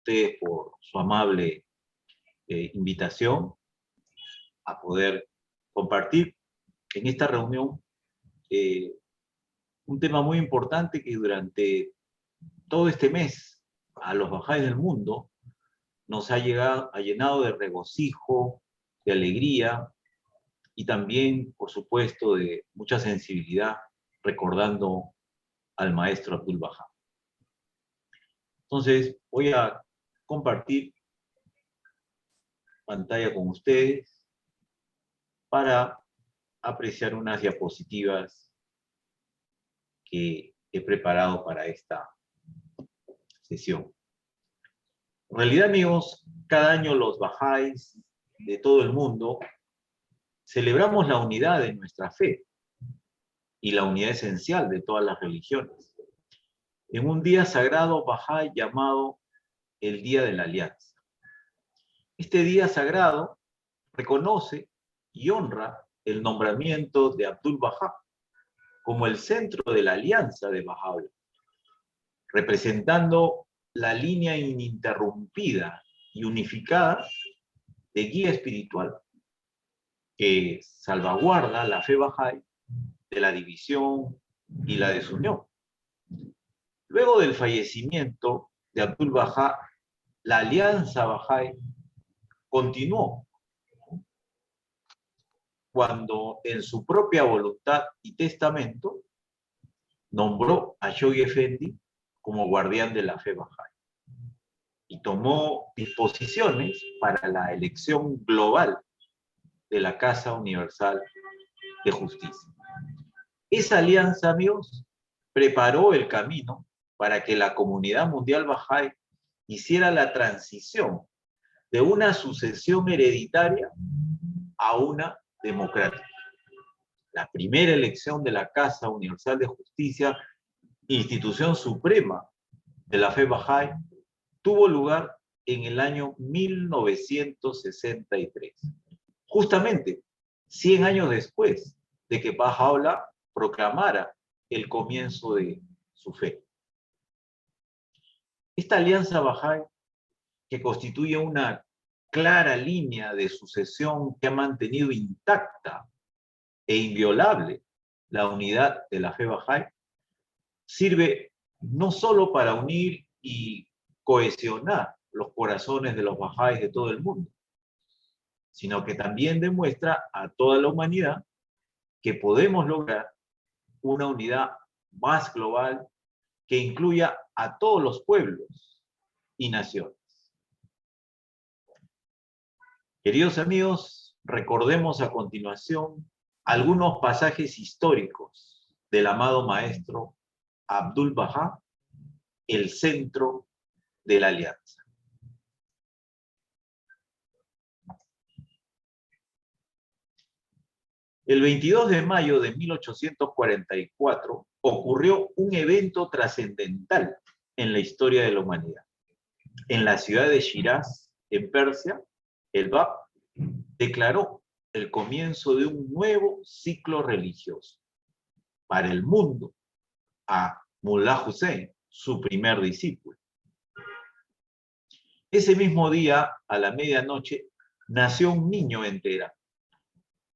ustedes por su amable invitación a poder compartir en esta reunión un tema muy importante que durante todo este mes a los bajáis del mundo nos ha llenado de regocijo, de alegría y también, por supuesto, de mucha sensibilidad, recordando al maestro Abdul Baha. Entonces, voy a compartir pantalla con ustedes para apreciar unas diapositivas que he preparado para esta sesión. En realidad, amigos, cada año los bajáis de todo el mundo celebramos la unidad de nuestra fe y la unidad esencial de todas las religiones en un día sagrado bahá'í llamado el Día de la Alianza. Este día sagrado reconoce y honra el nombramiento de Abdul Baha como el centro de la alianza de Baha'u'lláh, representando la línea ininterrumpida y unificada de guía espiritual que salvaguarda la fe bahá'í de la división y la desunión. Luego del fallecimiento de Abdul Baha, la alianza bahá'í continuó cuando en su propia voluntad y testamento nombró a Shoghi Effendi como guardián de la fe bahá'í y tomó disposiciones para la elección global de la Casa Universal de Justicia. Esa alianza, amigos, preparó el camino para que la comunidad mundial bahá'í hiciera la transición de una sucesión hereditaria a una democrática. La primera elección de la Casa Universal de Justicia, institución suprema de la fe bahá'í, tuvo lugar en el año 1963, justamente 100 años después de que Baha'u'lláh proclamara el comienzo de su fe. Esta alianza bahá'í, que constituye una clara línea de sucesión que ha mantenido intacta e inviolable la unidad de la fe bahá'í, sirve no solo para unir y cohesionar los corazones de los bahá'ís de todo el mundo, sino que también demuestra a toda la humanidad que podemos lograr una unidad más global que incluya a todos los pueblos y naciones. Queridos amigos, recordemos a continuación algunos pasajes históricos del amado maestro Abdul Baha, el centro de la alianza. El 22 de mayo de 1844 ocurrió un evento trascendental en la historia de la humanidad. En la ciudad de Shiraz, en Persia, el Bab declaró el comienzo de un nuevo ciclo religioso para el mundo a Mullah Hussein, su primer discípulo. Ese mismo día, a la medianoche, nació un niño en Teherán,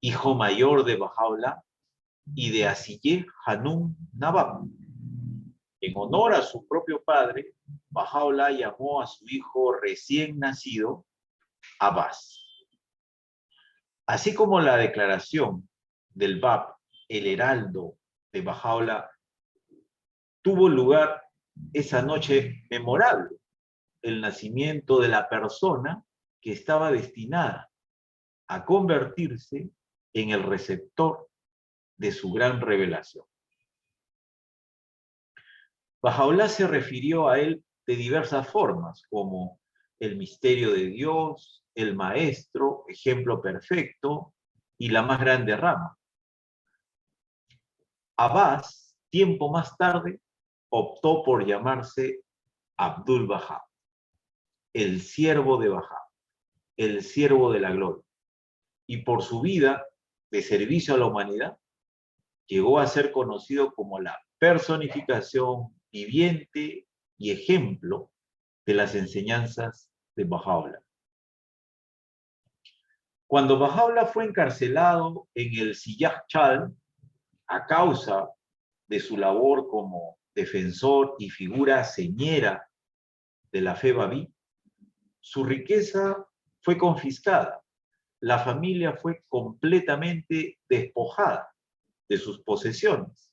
hijo mayor de Baha'u'lláh y de Asiyeh Hanum Nabab. En honor a su propio padre, Baha'u'lláh llamó a su hijo recién nacido Abbas. Así como la declaración del Bab, el heraldo de Baha'u'lláh, tuvo lugar esa noche memorable, el nacimiento de la persona que estaba destinada a convertirse en el receptor de su gran revelación. Baha'u'lláh se refirió a él de diversas formas, como el misterio de Dios, el maestro, ejemplo perfecto y la más grande rama. Abbas, tiempo más tarde, optó por llamarse Abdul Baha, el siervo de Baha, el siervo de la gloria, y por su vida de servicio a la humanidad, llegó a ser conocido como la personificación viviente y ejemplo de las enseñanzas de Baha'u'lláh. Cuando Baha'u'lláh fue encarcelado en el Siyah Chal a causa de su labor como defensor y figura señera de la fe babí, su riqueza fue confiscada. La familia fue completamente despojada de sus posesiones,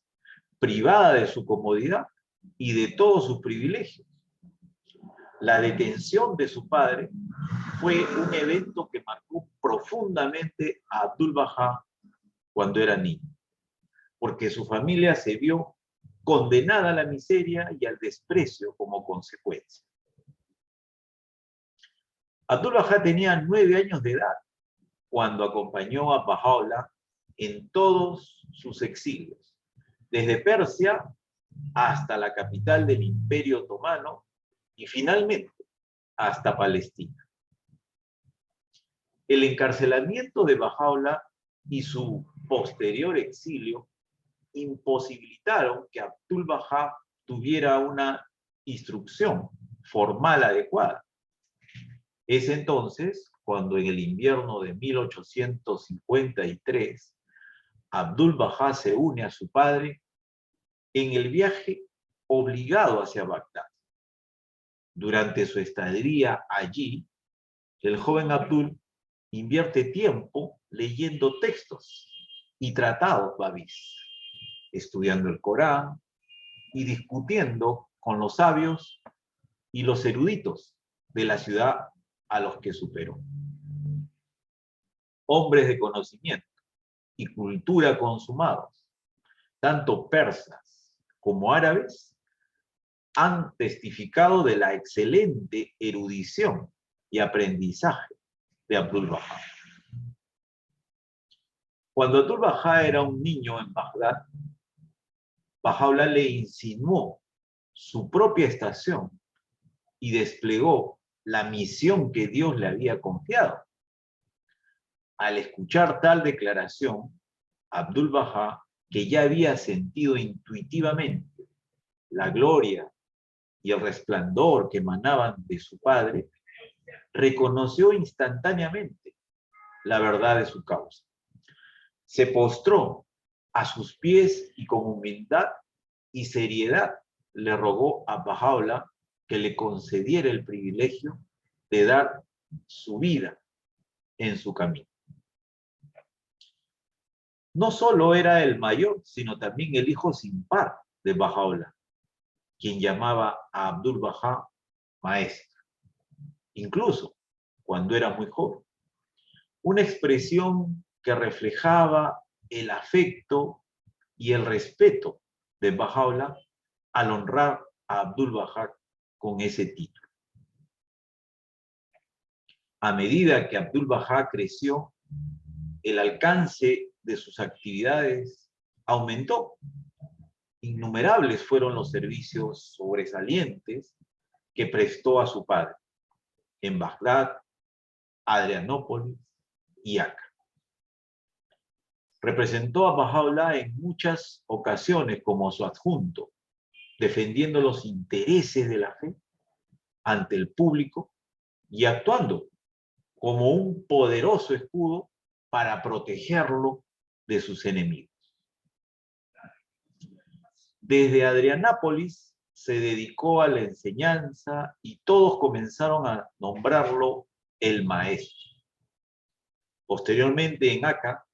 privada de su comodidad y de todos sus privilegios. La detención de su padre fue un evento que marcó profundamente a Abdul-Bahá cuando era niño, porque su familia se vio condenada a la miseria y al desprecio como consecuencia. Abdul-Bahá tenía 9 años de edad cuando acompañó a Baha'u'lláh en todos sus exilios, desde Persia hasta la capital del Imperio Otomano y finalmente hasta Palestina. El encarcelamiento de Baha'u'lláh y su posterior exilio imposibilitaron que Abdul-Bahá tuviera una instrucción formal adecuada. Es entonces cuando en el invierno de 1853 Abdul-Bahá se une a su padre en el viaje obligado hacia Bagdad. Durante su estadía allí, el joven Abdul invierte tiempo leyendo textos y tratados babís, estudiando el Corán y discutiendo con los sabios y los eruditos de la ciudad a los que superó. Hombres de conocimiento y cultura consumados, tanto persas como árabes, han testificado de la excelente erudición y aprendizaje de Abdul-Bahá. Cuando Abdul-Bahá era un niño en Bagdad, Baha'u'lláh le insinuó su propia estación y desplegó la misión que Dios le había confiado. Al escuchar tal declaración, Abdul-Bahá, que ya había sentido intuitivamente la gloria y el resplandor que emanaban de su padre, reconoció instantáneamente la verdad de su causa. Se postró a sus pies y con humildad y seriedad le rogó a Baha'u'lláh que le concediera el privilegio de dar su vida en su camino. No solo era el mayor, sino también el hijo sin par de Baha'u'lláh, quien llamaba a Abdul-Bahá maestro, incluso cuando era muy joven. Una expresión que reflejaba el afecto y el respeto de Baha'u'lláh al honrar a Abdul-Bahá con ese título. A medida que Abdul-Bahá creció, el alcance de sus actividades aumentó. Innumerables fueron los servicios sobresalientes que prestó a su padre en Bagdad, Adrianópolis y Acre. Representó a Baha'u'lláh en muchas ocasiones como su adjunto, defendiendo los intereses de la fe ante el público y actuando como un poderoso escudo para protegerlo de sus enemigos. Desde Adrianápolis se dedicó a la enseñanza y todos comenzaron a nombrarlo el maestro. Posteriormente en Acá,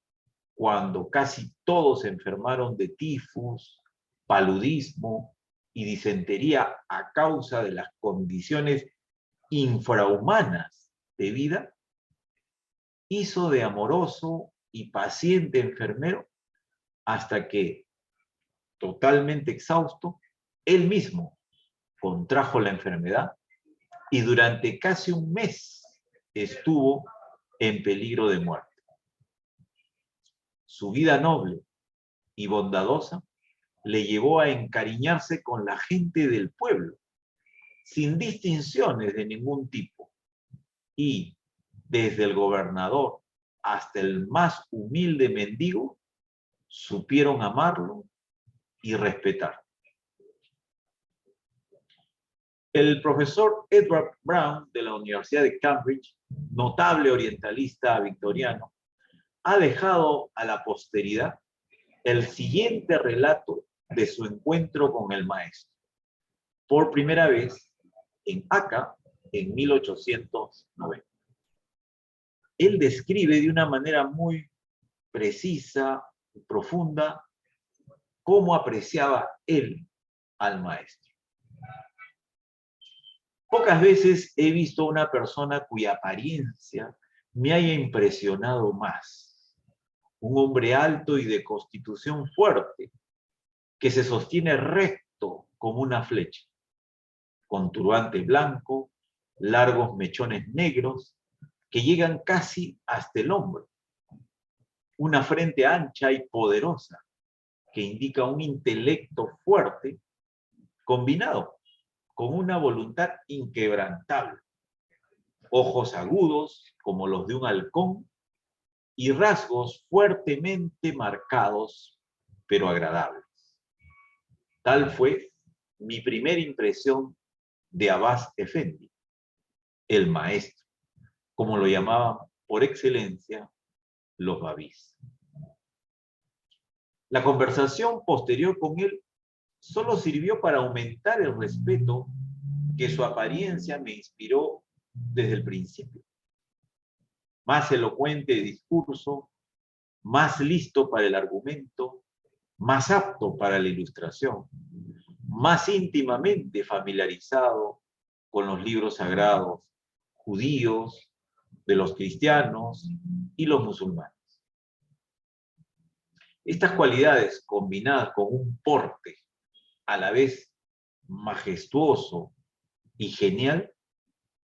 cuando casi todos se enfermaron de tifus, paludismo y disentería a causa de las condiciones infrahumanas de vida, hizo de amoroso y paciente enfermero hasta que, totalmente exhausto, él mismo contrajo la enfermedad y durante casi un mes estuvo en peligro de muerte. Su vida noble y bondadosa le llevó a encariñarse con la gente del pueblo, sin distinciones de ningún tipo, y desde el gobernador hasta el más humilde mendigo supieron amarlo y respetarlo. El profesor Edward Brown de la Universidad de Cambridge, notable orientalista victoriano, ha dejado a la posteridad el siguiente relato de su encuentro con el maestro, por primera vez en Acá en 1890. Él describe de una manera muy precisa y profunda cómo apreciaba él al maestro. Pocas veces he visto una persona cuya apariencia me haya impresionado más. Un hombre alto y de constitución fuerte, que se sostiene recto como una flecha, con turbante blanco, largos mechones negros que llegan casi hasta el hombro, una frente ancha y poderosa que indica un intelecto fuerte combinado con una voluntad inquebrantable, ojos agudos como los de un halcón y rasgos fuertemente marcados pero agradables. Tal fue mi primera impresión de Abbas Effendi, el maestro, como lo llamaban por excelencia los babís. La conversación posterior con él solo sirvió para aumentar el respeto que su apariencia me inspiró desde el principio. Más elocuente de discurso, más listo para el argumento, más apto para la ilustración, más íntimamente familiarizado con los libros sagrados judíos, de los cristianos y los musulmanes. Estas cualidades, combinadas con un porte a la vez majestuoso y genial,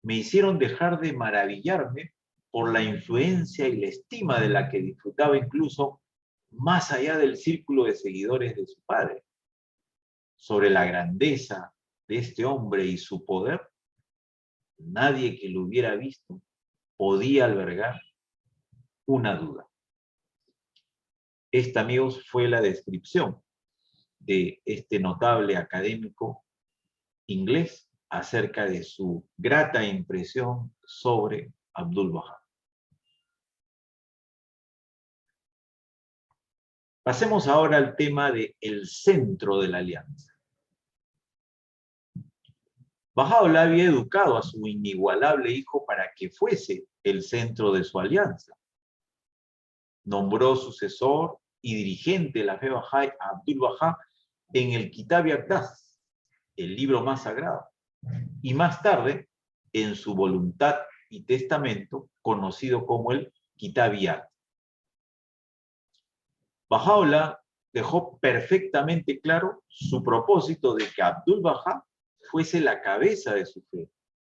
me hicieron dejar de maravillarme por la influencia y la estima de la que disfrutaba incluso más allá del círculo de seguidores de su padre. Sobre la grandeza de este hombre y su poder, nadie que lo hubiera visto podía albergar una duda. Esta, amigos, fue la descripción de este notable académico inglés acerca de su grata impresión sobre Abdul-Bahá. Pasemos ahora al tema del centro de la alianza. Bahá'u'lláh había educado a su inigualable hijo para que fuese el centro de su alianza. Nombró sucesor y dirigente de la fe Bahá'í a Abdul-Bahá en el Kitab-i-Aqdas, el libro más sagrado, y más tarde en su voluntad y testamento, conocido como el Kitab-i-Aqd. Bahá'u'lláh dejó perfectamente claro su propósito de que Abdul-Bahá fuese la cabeza de su fe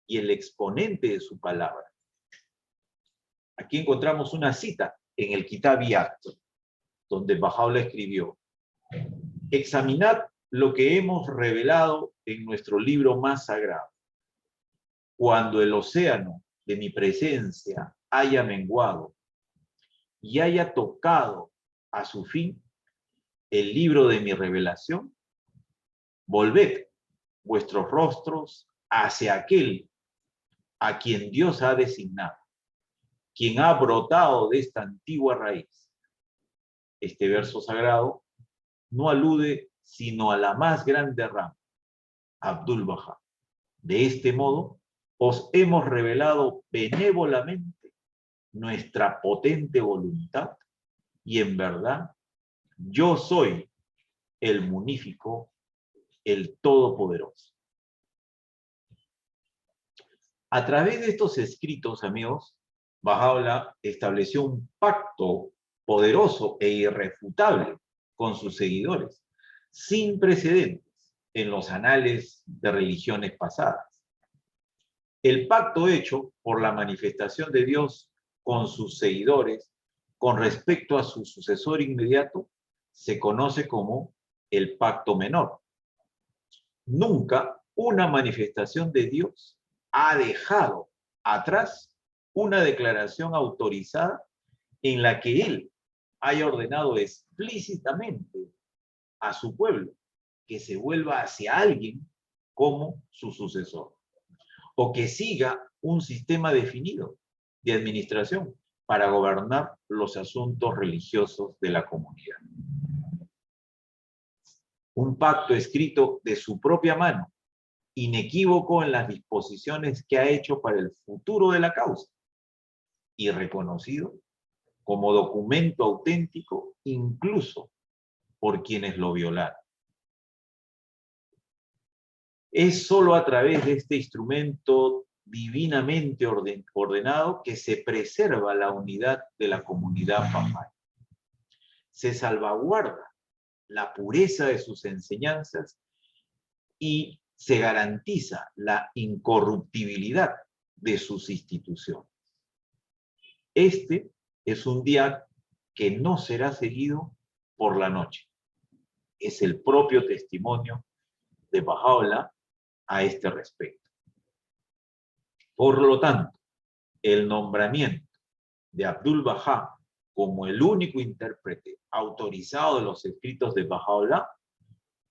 y el exponente de su palabra. Aquí encontramos una cita en el Kitab-i-Aqd, donde Bahá'u'lláh escribió: examinad lo que hemos revelado en nuestro libro más sagrado. Cuando el océano de mi presencia haya menguado y haya tocado a su fin el libro de mi revelación, volved vuestros rostros hacia aquel a quien Dios ha designado, quien ha brotado de esta antigua raíz. Este verso sagrado no alude sino a la más grande rama, Abdul-Bahá. De este modo, os hemos revelado benévolamente nuestra potente voluntad y en verdad, yo soy el munífico, el todopoderoso. A través de estos escritos, amigos, Bahá'u'lláh estableció un pacto poderoso e irrefutable con sus seguidores, sin precedentes en los anales de religiones pasadas. El pacto hecho por la manifestación de Dios con sus seguidores con respecto a su sucesor inmediato se conoce como el pacto menor. Nunca una manifestación de Dios ha dejado atrás una declaración autorizada en la que Él haya ordenado explícitamente a su pueblo que se vuelva hacia alguien como su sucesor, o que siga un sistema definido de administración para gobernar los asuntos religiosos de la comunidad. Un pacto escrito de su propia mano, inequívoco en las disposiciones que ha hecho para el futuro de la causa y reconocido como documento auténtico incluso por quienes lo violaron. Es solo a través de este instrumento divinamente ordenado que se preserva la unidad de la comunidad Bahá'í. Se salvaguarda la pureza de sus enseñanzas y se garantiza la incorruptibilidad de sus instituciones. Este es un día que no será seguido por la noche. Es el propio testimonio de Baha'u'lláh a este respecto. Por lo tanto, el nombramiento de Abdul-Bahá como el único intérprete autorizado de los escritos de Baha'u'lláh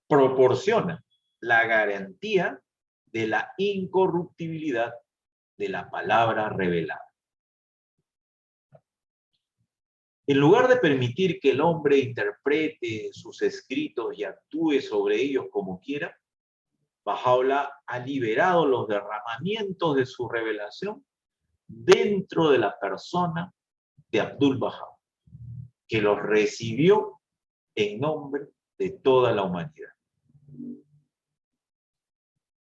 proporciona la garantía de la incorruptibilidad de la palabra revelada. En lugar de permitir que el hombre interprete sus escritos y actúe sobre ellos como quiera, Baha'u'lláh ha liberado los derramamientos de su revelación dentro de la persona de Abdul-Bahá, que los recibió en nombre de toda la humanidad.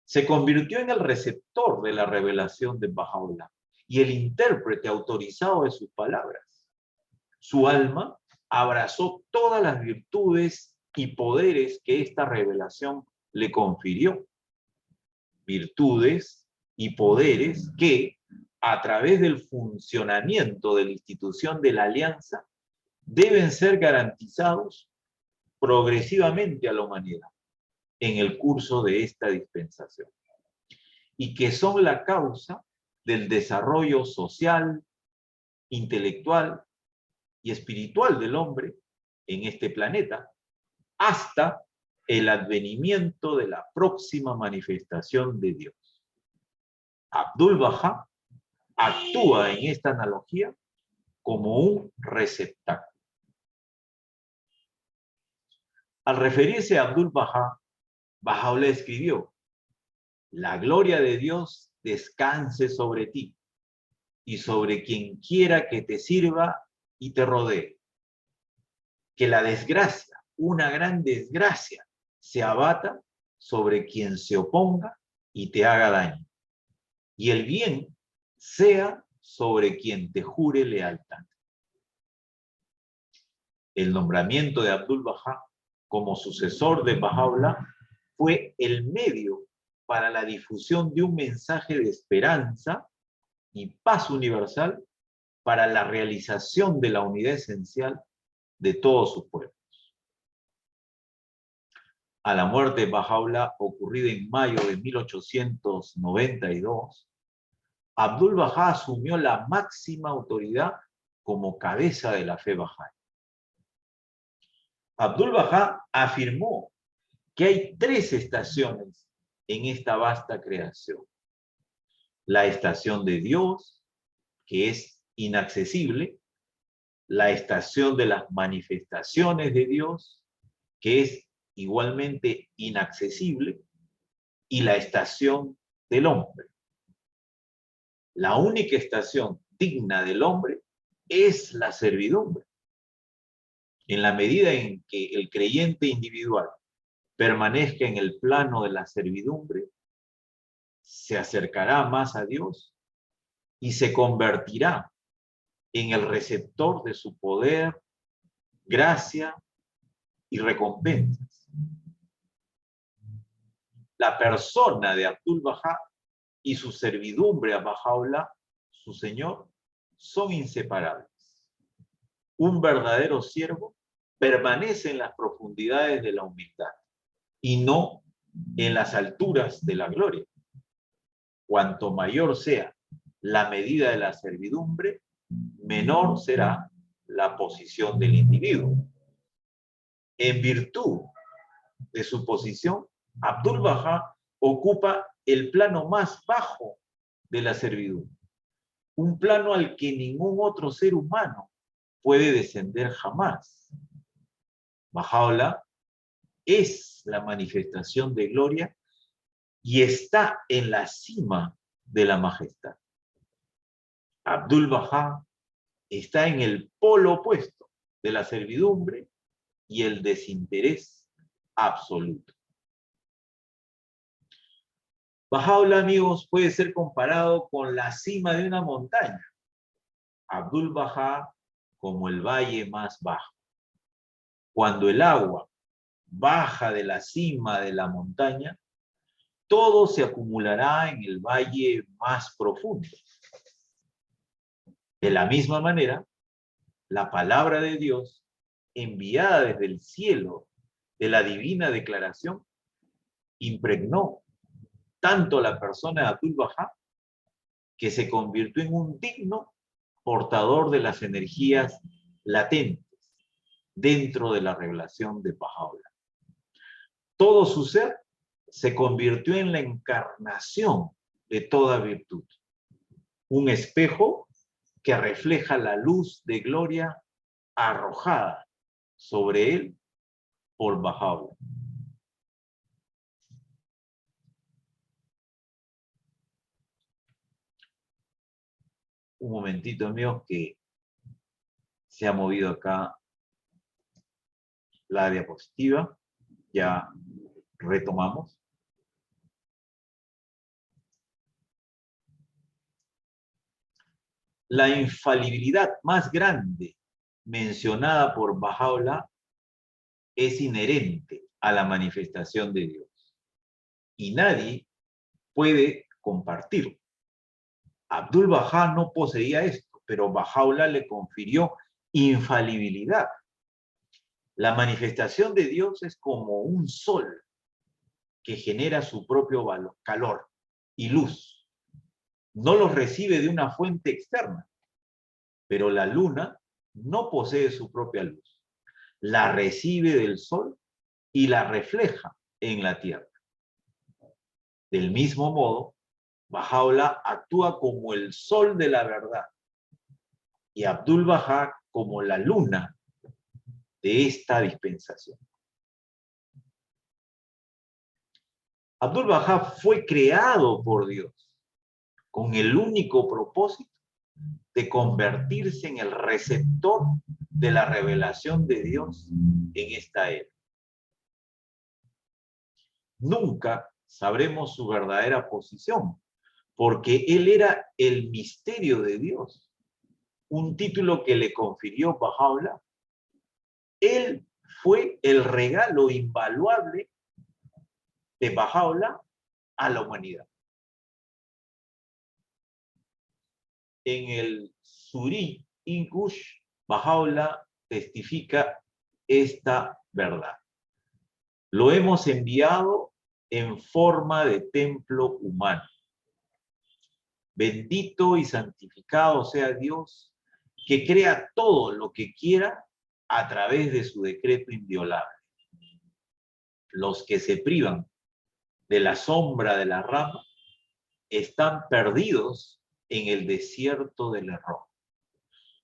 Se convirtió en el receptor de la revelación de Baha'u'lláh y el intérprete autorizado de sus palabras. Su alma abrazó todas las virtudes y poderes que esta revelación le confirió. Virtudes y poderes que, a través del funcionamiento de la institución de la alianza, deben ser garantizados progresivamente a la humanidad en el curso de esta dispensación, y que son la causa del desarrollo social, intelectual y espiritual del hombre en este planeta, hasta el advenimiento de la próxima manifestación de Dios. Abdul-Bahá actúa en esta analogía como un receptáculo. Al referirse a Abdul-Bahá, Baha'u'lláh escribió: la gloria de Dios descanse sobre ti y sobre quien quiera que te sirva y te rodee. Que la desgracia, una gran desgracia, se abata sobre quien se oponga y te haga daño. Y el bien sea sobre quien te jure lealtad. El nombramiento de Abdul-Bahá como sucesor de Baha'u'lláh fue el medio para la difusión de un mensaje de esperanza y paz universal para la realización de la unidad esencial de todos sus pueblos. A la muerte de Baha'u'lláh, ocurrida en mayo de 1892, Abdul-Bahá asumió la máxima autoridad como cabeza de la fe Bahá'í. Abdul-Bahá afirmó que hay tres estaciones en esta vasta creación. La estación de Dios, que es inaccesible; la estación de las manifestaciones de Dios, que es igualmente inaccesible; y la estación del hombre. La única estación digna del hombre es la servidumbre. En la medida en que el creyente individual permanezca en el plano de la servidumbre, se acercará más a Dios y se convertirá en el receptor de su poder, gracia y recompensas. La persona de Abdul-Bahá y su servidumbre a Baha'u'lláh, su Señor, son inseparables. Un verdadero siervo permanece en las profundidades de la humildad y no en las alturas de la gloria. Cuanto mayor sea la medida de la servidumbre, menor será la posición del individuo. En virtud de su posición, Abdul-Bahá ocupa el plano más bajo de la servidumbre, un plano al que ningún otro ser humano puede descender jamás. Bahá'u'lláh es la manifestación de gloria y está en la cima de la majestad. Abdul-Bahá está en el polo opuesto de la servidumbre y el desinterés absoluto. Bahá'u'lláh, amigos, puede ser comparado con la cima de una montaña. Abdul-Bahá como el valle más bajo. Cuando el agua baja de la cima de la montaña, todo se acumulará en el valle más profundo. De la misma manera, la palabra de Dios, enviada desde el cielo de la divina declaración, impregnó tanto la persona de Abdul-Bahá que se convirtió en un digno portador de las energías latentes dentro de la revelación de Bahá'u'lláh. Todo su ser se convirtió en la encarnación de toda virtud, un espejo que refleja la luz de gloria arrojada sobre él por Bahá'u'lláh. Un momentito, amigos, que se ha movido acá la diapositiva. Ya retomamos. La infalibilidad más grande mencionada por Bahá'u'lláh es inherente a la manifestación de Dios y nadie puede compartirlo. Abdul-Bahá no poseía esto, pero Bahá'u'lláh le confirió infalibilidad. La manifestación de Dios es como un sol que genera su propio calor y luz. No los recibe de una fuente externa, pero la luna no posee su propia luz. La recibe del sol y la refleja en la tierra. Del mismo modo, Bahá'u'lláh actúa como el sol de la verdad y Abdul-Bahá como la luna de esta dispensación. Abdul-Bahá fue creado por Dios con el único propósito de convertirse en el receptor de la revelación de Dios en esta era. Nunca sabremos su verdadera posición, porque él era el misterio de Dios, un título que le confirió Bahá'u'lláh. Él fue el regalo invaluable de Bahá'u'lláh a la humanidad. En el Suri Inkush, Bahá'u'lláh testifica esta verdad. Lo hemos enviado en forma de templo humano. Bendito y santificado sea Dios, que crea todo lo que quiera a través de su decreto inviolable. Los que se privan de la sombra de la rama están perdidos en el desierto del error.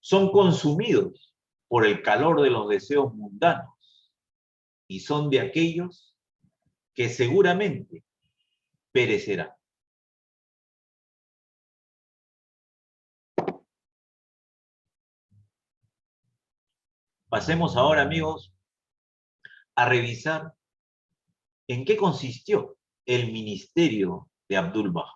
Son consumidos por el calor de los deseos mundanos y son de aquellos que seguramente perecerán. Pasemos ahora, amigos, a revisar en qué consistió el ministerio de Abdul-Bahá.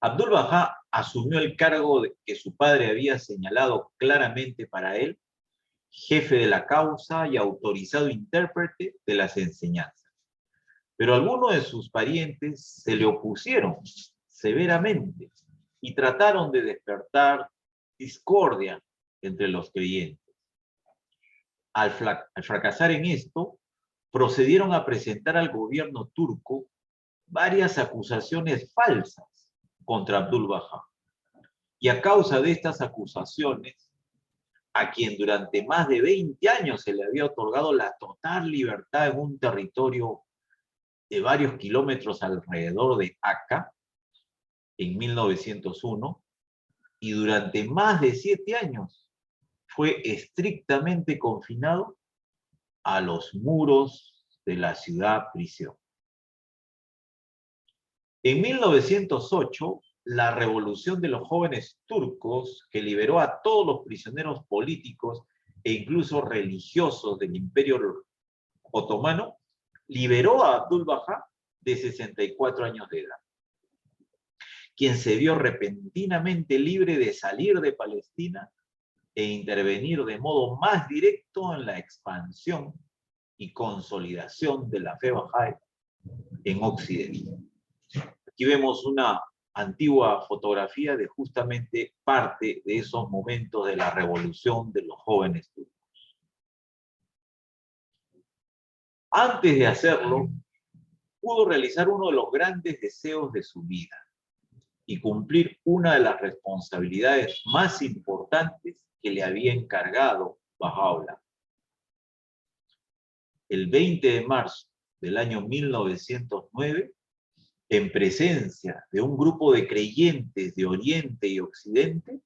Abdul-Bahá asumió el cargo que su padre había señalado claramente para él, jefe de la causa y autorizado intérprete de las enseñanzas. Pero algunos de sus parientes se le opusieron severamente y trataron de despertar discordia entre los creyentes. Al fracasar en esto, procedieron a presentar al gobierno turco varias acusaciones falsas contra Abdul-Bahá. Y a causa de estas acusaciones, a quien durante más de 20 años se le había otorgado la total libertad en un territorio de varios kilómetros alrededor de Acá en 1901 y durante más de 7 años fue estrictamente confinado a los muros de la ciudad prisión. En 1908, la revolución de los jóvenes turcos, que liberó a todos los prisioneros políticos e incluso religiosos del Imperio Otomano, liberó a Abdul Bahá de 64 años de edad, quien se vio repentinamente libre de salir de Palestina e intervenir de modo más directo en la expansión y consolidación de la fe bahá'í en Occidente. Aquí vemos una antigua fotografía de justamente parte de esos momentos de la revolución de los jóvenes turcos. Antes de hacerlo, pudo realizar uno de los grandes deseos de su vida y cumplir una de las responsabilidades más importantes que le había encargado Baha'u'lláh. El 20 de marzo del año 1909, en presencia de un grupo de creyentes de Oriente y Occidente,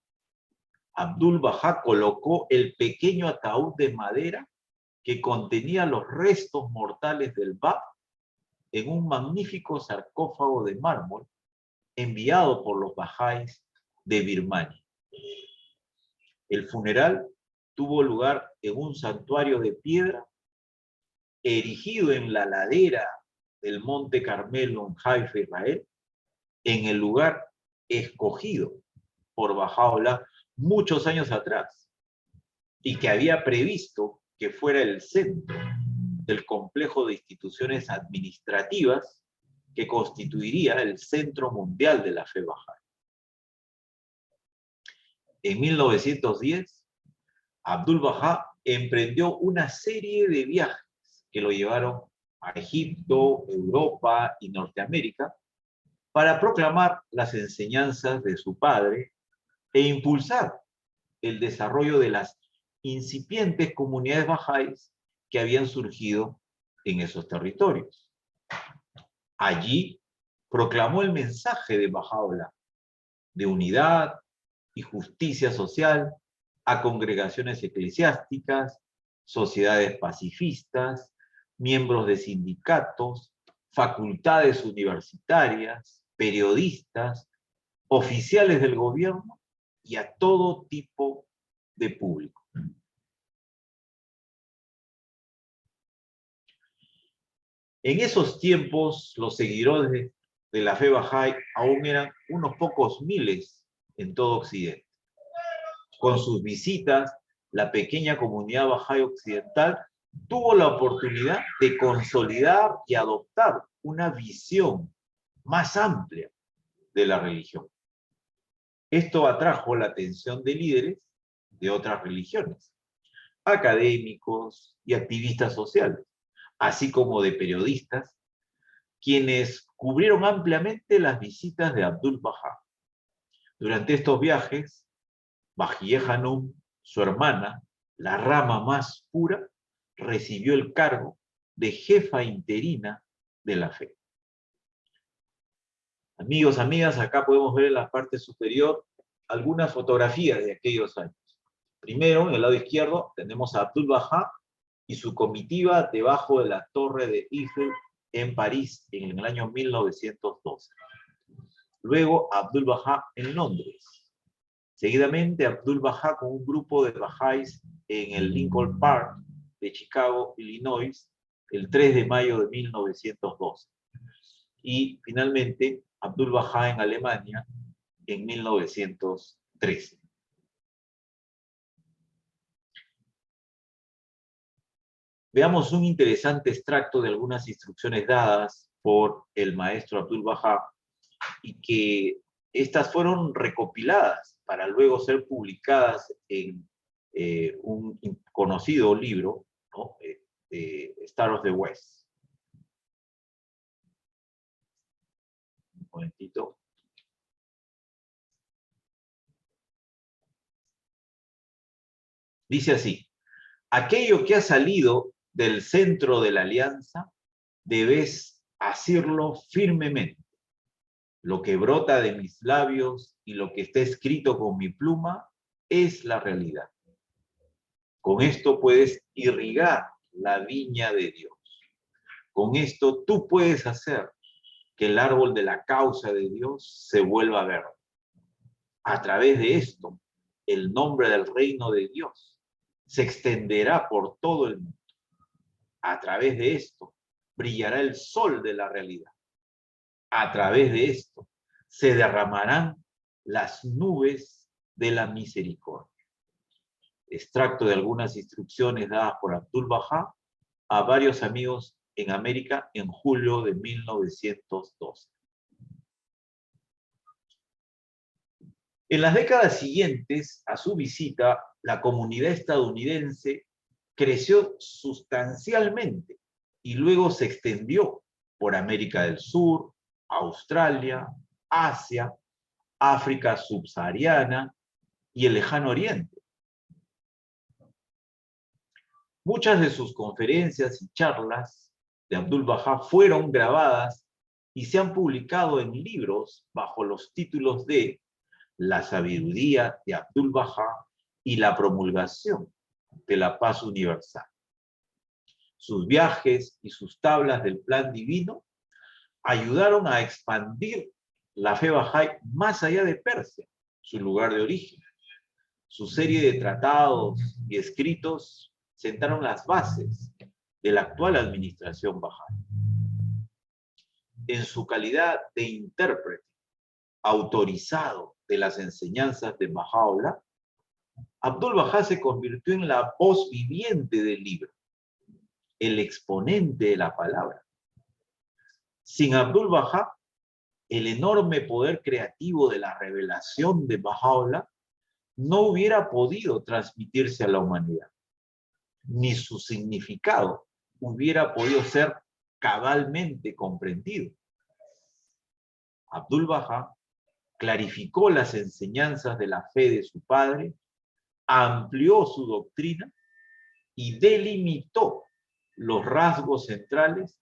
Abdul Bahá colocó el pequeño ataúd de madera que contenía los restos mortales del Bab en un magnífico sarcófago de mármol enviado por los bahá'ís de Birmania. El funeral tuvo lugar en un santuario de piedra erigido en la ladera del Monte Carmelo en Haifa, Israel, en el lugar escogido por Baha'u'lláh muchos años atrás y que había previsto que fuera el centro del complejo de instituciones administrativas que constituiría el centro mundial de la fe bahá'í. En 1910, Abdul Bahá emprendió una serie de viajes que lo llevaron a Egipto, Europa y Norteamérica para proclamar las enseñanzas de su padre e impulsar el desarrollo de las incipientes comunidades bahá'ís que habían surgido en esos territorios. Allí proclamó el mensaje de Baha'u'lláh de unidad y justicia social a congregaciones eclesiásticas, sociedades pacifistas, miembros de sindicatos, facultades universitarias, periodistas, oficiales del gobierno y a todo tipo de público. En esos tiempos, los seguidores de la fe bahá'í aún eran unos pocos miles en todo Occidente. Con sus visitas, la pequeña comunidad bahá'í occidental tuvo la oportunidad de consolidar y adoptar una visión más amplia de la religión. Esto atrajo la atención de líderes de otras religiones, académicos y activistas sociales, así como de periodistas, quienes cubrieron ampliamente las visitas de Abdul Bahá. Durante estos viajes, Bahiyeh Hanum, su hermana, la rama más pura, recibió el cargo de jefa interina de la fe. Amigos, amigas, acá podemos ver en la parte superior algunas fotografías de aquellos años. Primero, en el lado izquierdo, tenemos a Abdul Bahá y su comitiva debajo de la Torre de Eiffel en París en el año 1912. Luego, Abdul Bahá en Londres. Seguidamente, Abdul Bahá con un grupo de bahá'ís en el Lincoln Park de Chicago, Illinois, el 3 de mayo de 1912. Y finalmente, Abdul Bahá en Alemania en 1913. Veamos un interesante extracto de algunas instrucciones dadas por el maestro Abdul Bahá y que estas fueron recopiladas para luego ser publicadas en un conocido libro, ¿no? Star of the West. Un momentito. Dice así: aquello que ha salido del centro de la alianza, debes asirlo firmemente. Lo que brota de mis labios y lo que está escrito con mi pluma es la realidad. Con esto puedes irrigar la viña de Dios. Con esto tú puedes hacer que el árbol de la causa de Dios se vuelva verde. A través de esto, el nombre del reino de Dios se extenderá por todo el mundo. A través de esto, brillará el sol de la realidad. A través de esto, se derramarán las nubes de la misericordia. Extracto de algunas instrucciones dadas por Abdu'l-Bahá a varios amigos en América en julio de 1912. En las décadas siguientes a su visita, la comunidad estadounidense creció sustancialmente y luego se extendió por América del Sur, Australia, Asia, África subsahariana y el Lejano Oriente. Muchas de sus conferencias y charlas de Abdu'l-Bahá fueron grabadas y se han publicado en libros bajo los títulos de La sabiduría de Abdu'l-Bahá y la promulgación de la paz universal. Sus viajes y sus tablas del plan divino ayudaron a expandir la fe bahá'í más allá de Persia, su lugar de origen. Su serie de tratados y escritos sentaron las bases de la actual administración bahá'í. En su calidad de intérprete autorizado de las enseñanzas de Baha'u'lláh, Abdu'l-Bahá se convirtió en la voz viviente del libro, el exponente de la palabra. Sin Abdu'l-Bahá, el enorme poder creativo de la revelación de Baha'u'lláh no hubiera podido transmitirse a la humanidad, ni su significado hubiera podido ser cabalmente comprendido. Abdu'l-Bahá clarificó las enseñanzas de la fe de su padre, amplió su doctrina y delimitó los rasgos centrales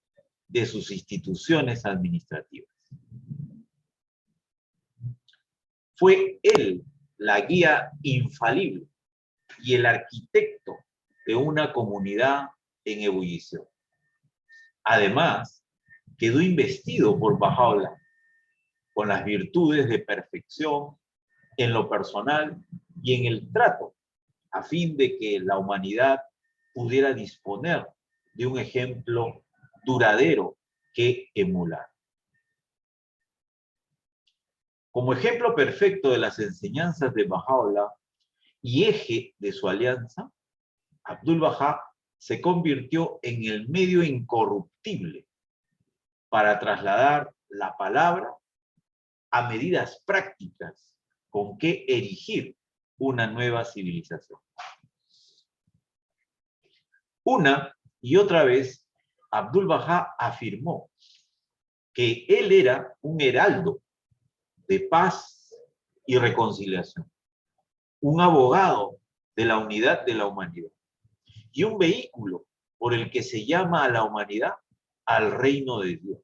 de sus instituciones administrativas. Fue él la guía infalible y el arquitecto de una comunidad en ebullición. Además, quedó investido por Baha'u'lláh con las virtudes de perfección en lo personal y en el trato, a fin de que la humanidad pudiera disponer de un ejemplo duradero que emular. Como ejemplo perfecto de las enseñanzas de Baha'u'lláh y eje de su alianza, Abdu'l-Bahá se convirtió en el medio incorruptible para trasladar la palabra a medidas prácticas con que erigir una nueva civilización. Una y otra vez, Abdu'l-Bahá afirmó que él era un heraldo de paz y reconciliación, un abogado de la unidad de la humanidad y un vehículo por el que se llama a la humanidad al reino de Dios.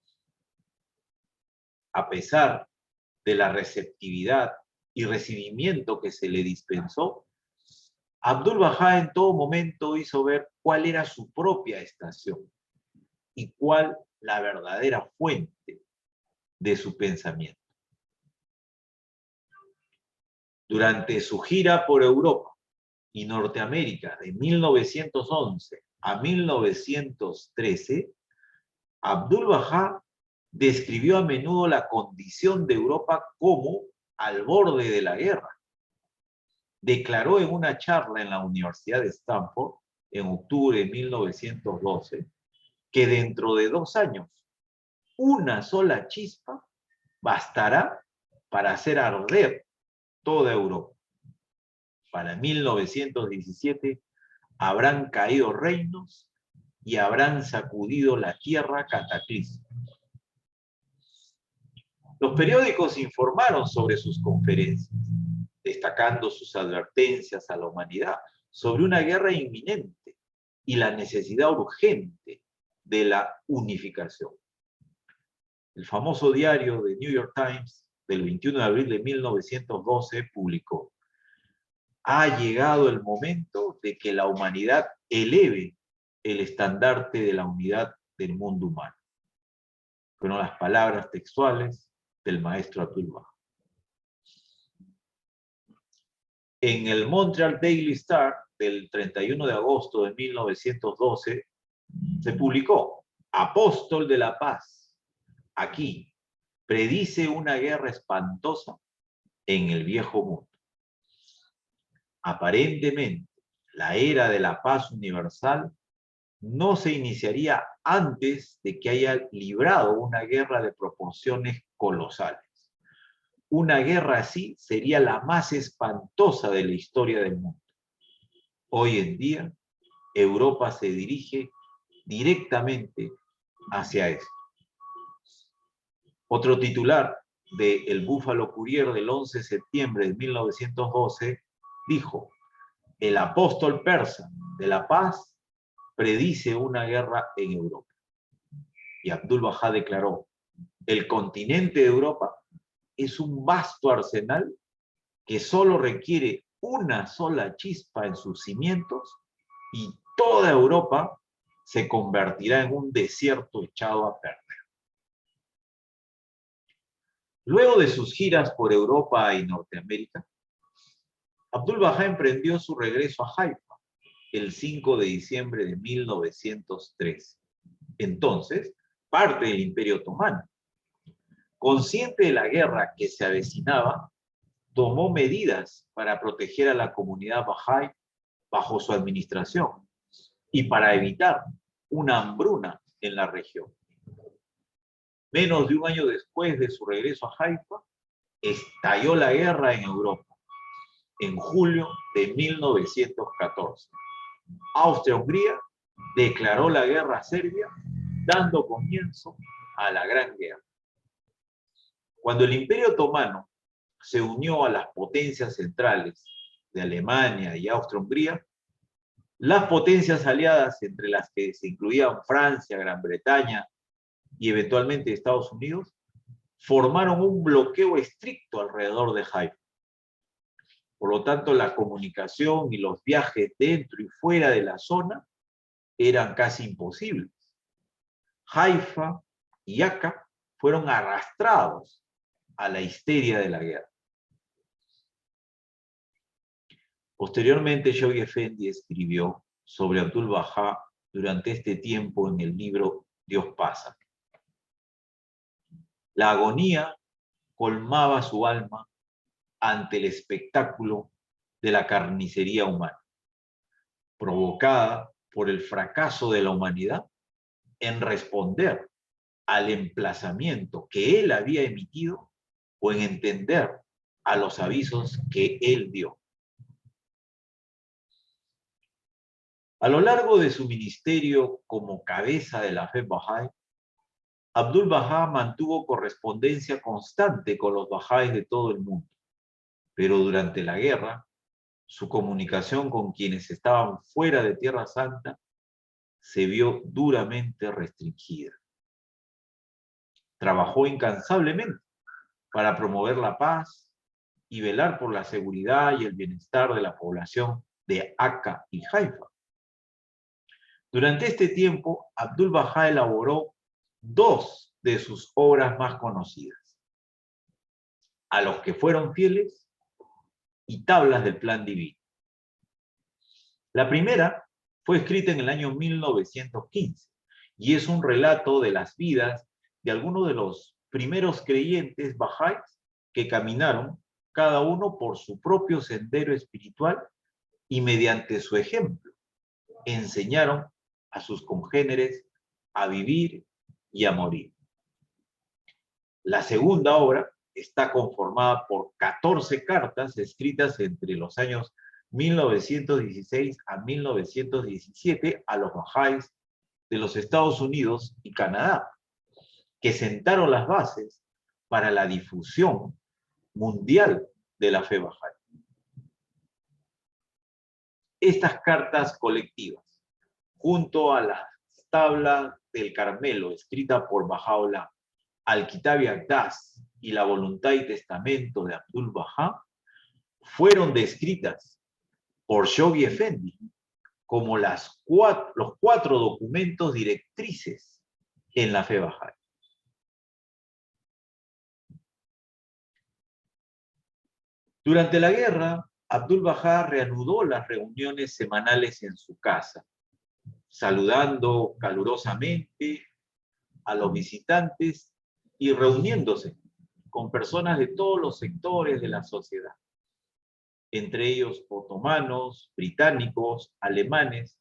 A pesar de la receptividad y recibimiento que se le dispensó, Abdu'l-Bahá en todo momento hizo ver cuál era su propia estación y cuál la verdadera fuente de su pensamiento. Durante su gira por Europa y Norteamérica de 1911 a 1913, Abdu'l-Bahá describió a menudo la condición de Europa como al borde de la guerra. Declaró en una charla en la Universidad de Stanford, en octubre de 1912, que dentro de 2 años, una sola chispa bastará para hacer arder toda Europa. Para 1917 habrán caído reinos y habrán sacudido la tierra cataclismos. Los periódicos informaron sobre sus conferencias, destacando sus advertencias a la humanidad sobre una guerra inminente y la necesidad urgente de la unificación. el famoso diario de New York Times del 21 de abril de 1912 publicó: ha llegado el momento de que la humanidad eleve el estandarte de la unidad del mundo humano. Fueron las palabras textuales del maestro Abdul Baha. En el Montreal Daily Star del 31 de agosto de 1912 se publicó: Apóstol de la Paz, aquí, predice una guerra espantosa en el viejo mundo. Aparentemente, la era de la paz universal no se iniciaría antes de que haya librado una guerra de proporciones colosales. Una guerra así sería la más espantosa de la historia del mundo. Hoy en día, Europa se dirige directamente hacia esto. Otro titular de El Buffalo Courier del 11 de septiembre de 1912 dijo: el apóstol persa de la paz predice una guerra en Europa. Y Abdul Baha declaró: el continente de Europa es un vasto arsenal que solo requiere una sola chispa en sus cimientos y toda Europa se convertirá en un desierto echado a perder. Luego de sus giras por Europa y Norteamérica, Abdul Baha emprendió su regreso a Haifa el 5 de diciembre de 1903, entonces parte del Imperio Otomano. Consciente de la guerra que se avecinaba, tomó medidas para proteger a la comunidad Bahá'í bajo su administración y para evitar una hambruna en la región. Menos de un año después de su regreso a Haifa, estalló la guerra en Europa, en julio de 1914. Austria-Hungría declaró la guerra a Serbia, dando comienzo a la Gran Guerra. Cuando el Imperio Otomano se unió a las potencias centrales de Alemania y Austria-Hungría, las potencias aliadas, entre las que se incluían Francia, Gran Bretaña y eventualmente Estados Unidos, formaron un bloqueo estricto alrededor de Haifa. Por lo tanto, la comunicación y los viajes dentro y fuera de la zona eran casi imposibles. Haifa y Akka fueron arrastrados a la histeria de la guerra. Posteriormente, Shoghi Effendi escribió sobre Abdul Baha durante este tiempo en el libro Dios pasa. La agonía colmaba su alma ante el espectáculo de la carnicería humana, provocada por el fracaso de la humanidad en responder al emplazamiento que él había emitido o en entender a los avisos que él dio. A lo largo de su ministerio como cabeza de la fe Bahá'í, Abdul Baha mantuvo correspondencia constante con los bahá'ís de todo el mundo, pero durante la guerra, su comunicación con quienes estaban fuera de Tierra Santa se vio duramente restringida. Trabajó incansablemente para promover la paz y velar por la seguridad y el bienestar de la población de Akka y Haifa. Durante este tiempo, Abdul Baha elaboró dos de sus obras más conocidas: A los que fueron fieles y Tablas del Plan Divino. La primera fue escrita en el año 1915 y es un relato de las vidas de algunos de los primeros creyentes bahá'ís que caminaron cada uno por su propio sendero espiritual y mediante su ejemplo enseñaron a sus congéneres a vivir y a morir. La segunda obra está conformada por 14 cartas escritas entre los años 1916 a 1917 a los bahá'ís de los Estados Unidos y Canadá, que sentaron las bases para la difusión mundial de la fe bahá'í. Estas cartas colectivas, junto a las tablas del Carmelo, escrita por Baha'u'lláh, Al-Kitab y Aqdas y la voluntad y testamento de Abdul Baha fueron descritas por Shoghi Effendi como los 4 documentos directrices en la fe Bahá'í. Durante la guerra, Abdul Baha reanudó las reuniones semanales en su casa, saludando calurosamente a los visitantes y reuniéndose con personas de todos los sectores de la sociedad, entre ellos otomanos, británicos, alemanes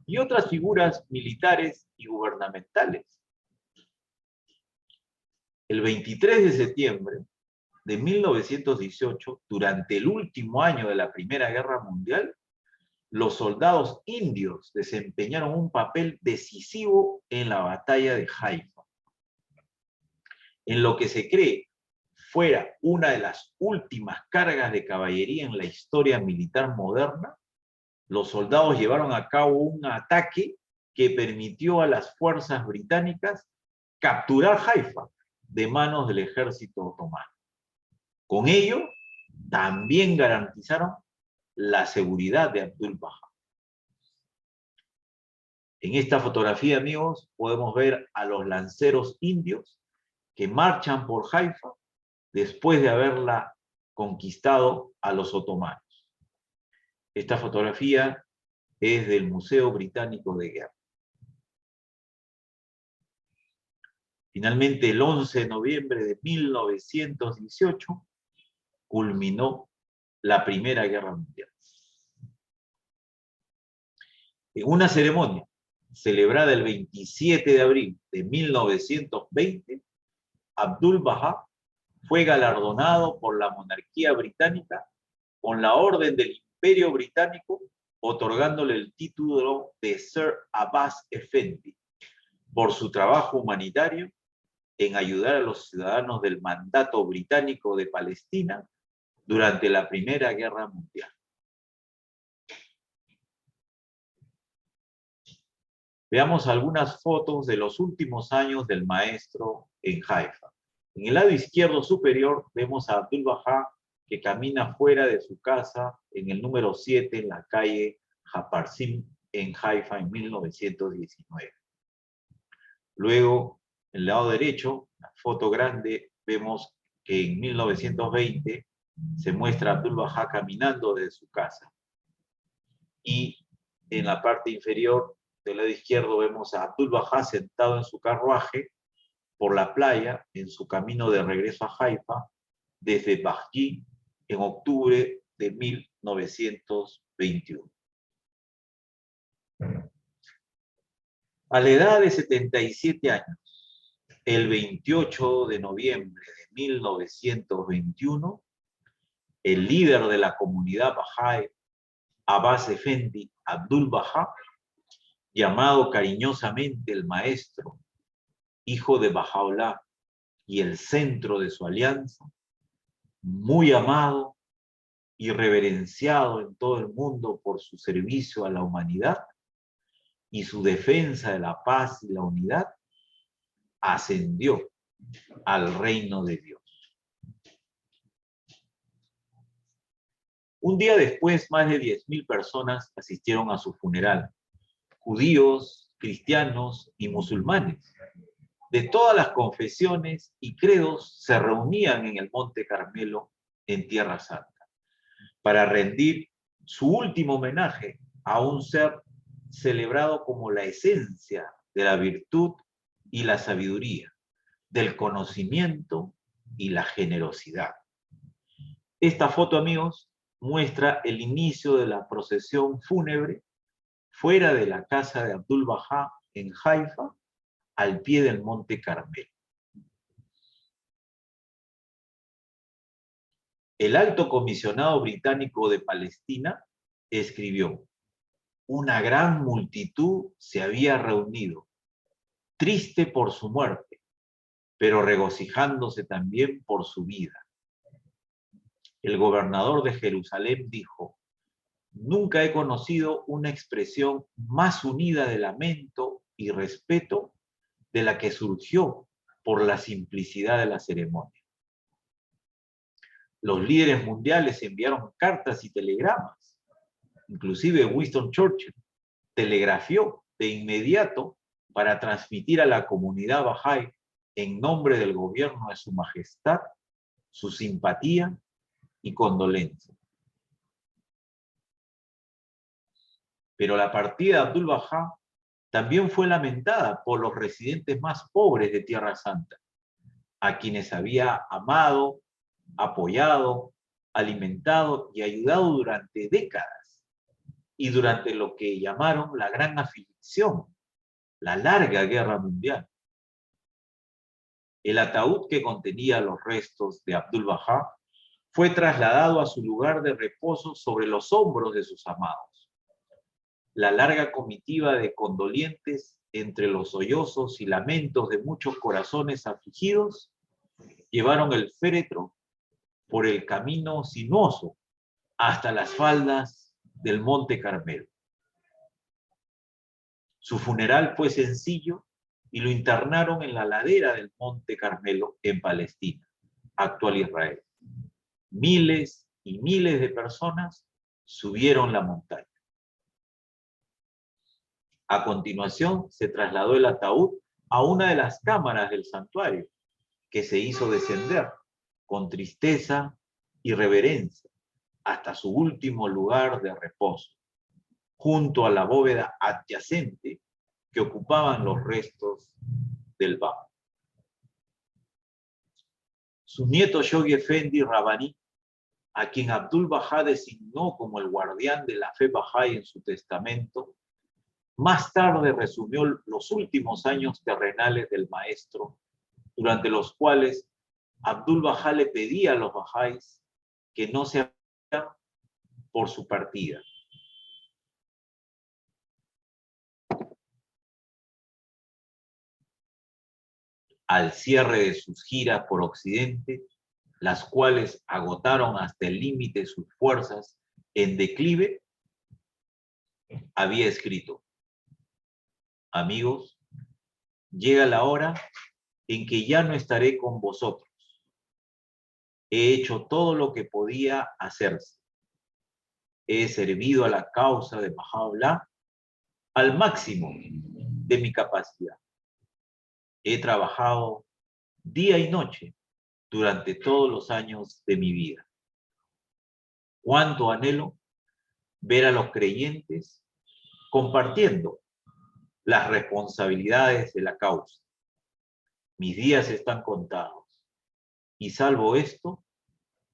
y otras figuras militares y gubernamentales. El 23 de septiembre de 1918, durante el último año de la Primera Guerra Mundial, los soldados indios desempeñaron un papel decisivo en la batalla de Haifa. En lo que se cree fuera una de las últimas cargas de caballería en la historia militar moderna, los soldados llevaron a cabo un ataque que permitió a las fuerzas británicas capturar Haifa de manos del ejército otomano. Con ello, también garantizaron la seguridad de Abdul Baha. En esta fotografía, amigos, podemos ver a los lanceros indios que marchan por Haifa después de haberla conquistado a los otomanos. Esta fotografía es del Museo Británico de Guerra. Finalmente, el 11 de noviembre de 1918, culminó la Primera Guerra Mundial. En una ceremonia celebrada el 27 de abril de 1920, Abdul Baha fue galardonado por la monarquía británica con la Orden del Imperio Británico, otorgándole el título de Sir Abbas Effendi por su trabajo humanitario en ayudar a los ciudadanos del mandato británico de Palestina durante la Primera Guerra Mundial. Veamos algunas fotos de los últimos años del maestro en Haifa. En el lado izquierdo superior vemos a Abdul Baha que camina fuera de su casa en el número 7 en la calle Haparsim en Haifa en 1919. Luego, en el lado derecho, la foto grande, vemos que en 1920 se muestra a Abdul Baha caminando desde su casa. Y en la parte inferior del lado izquierdo vemos a Abdul Baha sentado en su carruaje por la playa en su camino de regreso a Haifa desde Bahji en octubre de 1921. A la edad de 77 años, el 28 de noviembre de 1921, el líder de la comunidad Bahá'í, Abbas Effendi Abdul Baha, llamado cariñosamente el maestro, hijo de Baha'u'lláh y el centro de su alianza, muy amado y reverenciado en todo el mundo por su servicio a la humanidad y su defensa de la paz y la unidad, ascendió al reino de Dios. Un día después, más de 10.000 personas asistieron a su funeral, judíos, cristianos y musulmanes. De todas las confesiones y credos se reunían en el Monte Carmelo, en Tierra Santa, para rendir su último homenaje a un ser celebrado como la esencia de la virtud y la sabiduría, del conocimiento y la generosidad. Esta foto, amigos, muestra el inicio de la procesión fúnebre fuera de la casa de Abdul Baha en Haifa, al pie del Monte Carmelo. El alto comisionado británico de Palestina escribió: una gran multitud se había reunido, triste por su muerte, pero regocijándose también por su vida. El gobernador de Jerusalén dijo: nunca he conocido una expresión más unida de lamento y respeto de la que surgió por la simplicidad de la ceremonia. Los líderes mundiales enviaron cartas y telegramas. Inclusive Winston Churchill telegrafió de inmediato para transmitir a la comunidad Bahá'í en nombre del gobierno de su majestad su simpatía y condolencia. Pero la partida de Abdul Bahá también fue lamentada por los residentes más pobres de Tierra Santa, a quienes había amado, apoyado, alimentado y ayudado durante décadas, y durante lo que llamaron la gran aflicción, la larga guerra mundial. El ataúd que contenía los restos de Abdul Bahá fue trasladado a su lugar de reposo sobre los hombros de sus amados. La larga comitiva de condolientes, entre los sollozos y lamentos de muchos corazones afligidos, llevaron el féretro por el camino sinuoso hasta las faldas del Monte Carmelo. Su funeral fue sencillo y lo internaron en la ladera del Monte Carmelo en Palestina, actual Israel. Miles y miles de personas subieron la montaña. A continuación, se trasladó el ataúd a una de las cámaras del santuario, que se hizo descender con tristeza y reverencia hasta su último lugar de reposo, junto a la bóveda adyacente que ocupaban los restos del Bahá. Su nieto Shoghi Effendi Rabbani, a quien Abdul Bahá designó como el guardián de la fe Bahá'í en su testamento, más tarde resumió los últimos años terrenales del maestro, durante los cuales Abdul Bahá le pedía a los Bahá'ís que no se afligieran por su partida. Al cierre de sus giras por Occidente, las cuales agotaron hasta el límite sus fuerzas en declive, había escrito: amigos, llega la hora en que ya no estaré con vosotros. He hecho todo lo que podía hacerse. He servido a la causa de Baha'u'lláh al máximo de mi capacidad. He trabajado día y noche durante todos los años de mi vida. Cuánto anhelo ver a los creyentes compartiendo las responsabilidades de la causa. Mis días están contados y salvo esto,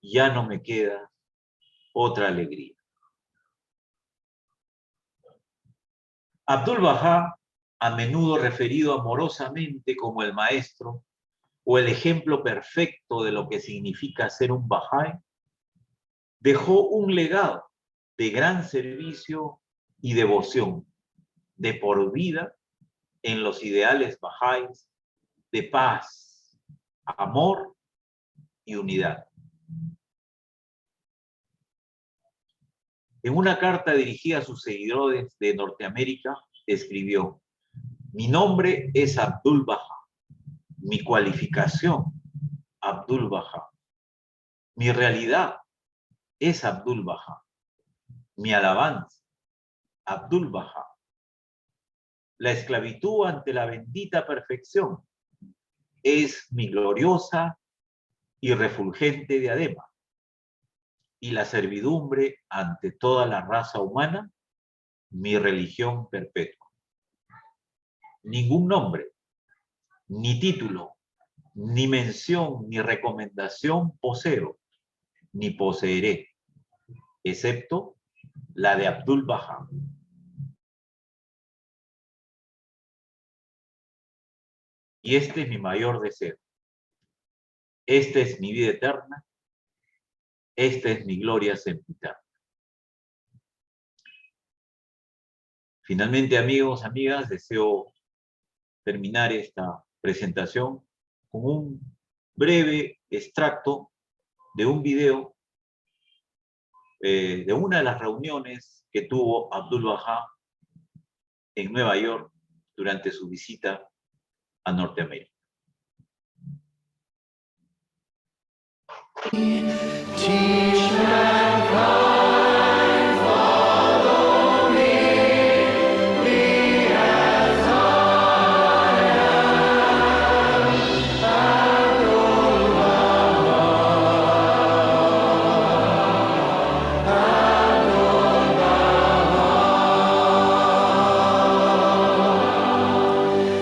ya no me queda otra alegría. Abdul Bahá, a menudo referido amorosamente como el maestro o el ejemplo perfecto de lo que significa ser un Bahá'í, dejó un legado de gran servicio y devoción de por vida en los ideales Bahá'ís de paz, amor y unidad. En una carta dirigida a sus seguidores de Norteamérica, escribió: mi nombre es Abdul Bahá, mi cualificación, Abdul Bahá, mi realidad es Abdul Bahá, mi alabanza, Abdul Bahá, la esclavitud ante la bendita perfección es mi gloriosa y refulgente diadema, y la servidumbre ante toda la raza humana, mi religión perpetua. Ningún nombre, ni título, ni mención, ni recomendación poseo, ni poseeré, excepto la de Abdul Bahá. Y este es mi mayor deseo. Esta es mi vida eterna. Esta es mi gloria sempiterna. Finalmente, amigos, amigas, deseo terminar esta presentación con un breve extracto de un video de una de las reuniones que tuvo Abdul Bahá en Nueva York durante su visita a Norteamérica. Teach mankind, follow me, be as I am,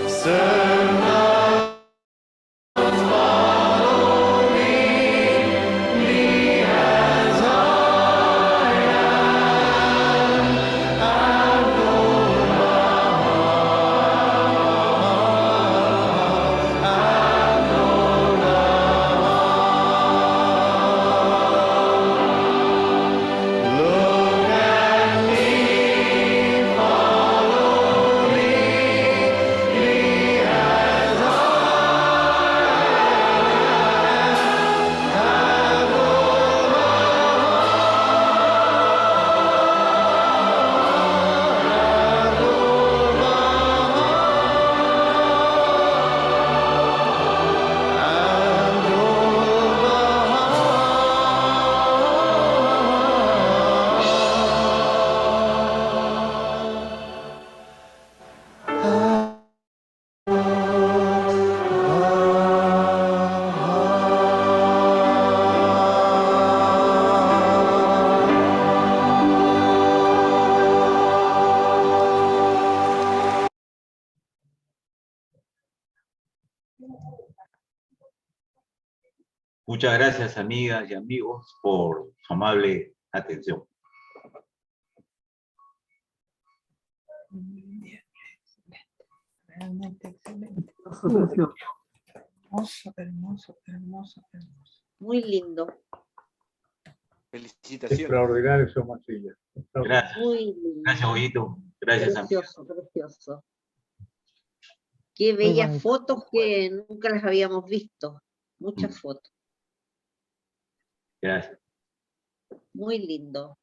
serve Muchas gracias, amigas y amigos, por su amable atención. Realmente excelente. Hermoso. Hermoso, hermoso, hermoso. Muy lindo, Felicitaciones. Extraordinario, Somasilla. Gracias. muy lindo. Gracias, Goyito. Gracias, amigas. Precioso, precioso. Qué bellas bonito. fotos que nunca las habíamos visto. Muchas fotos. Gracias. Muy lindo.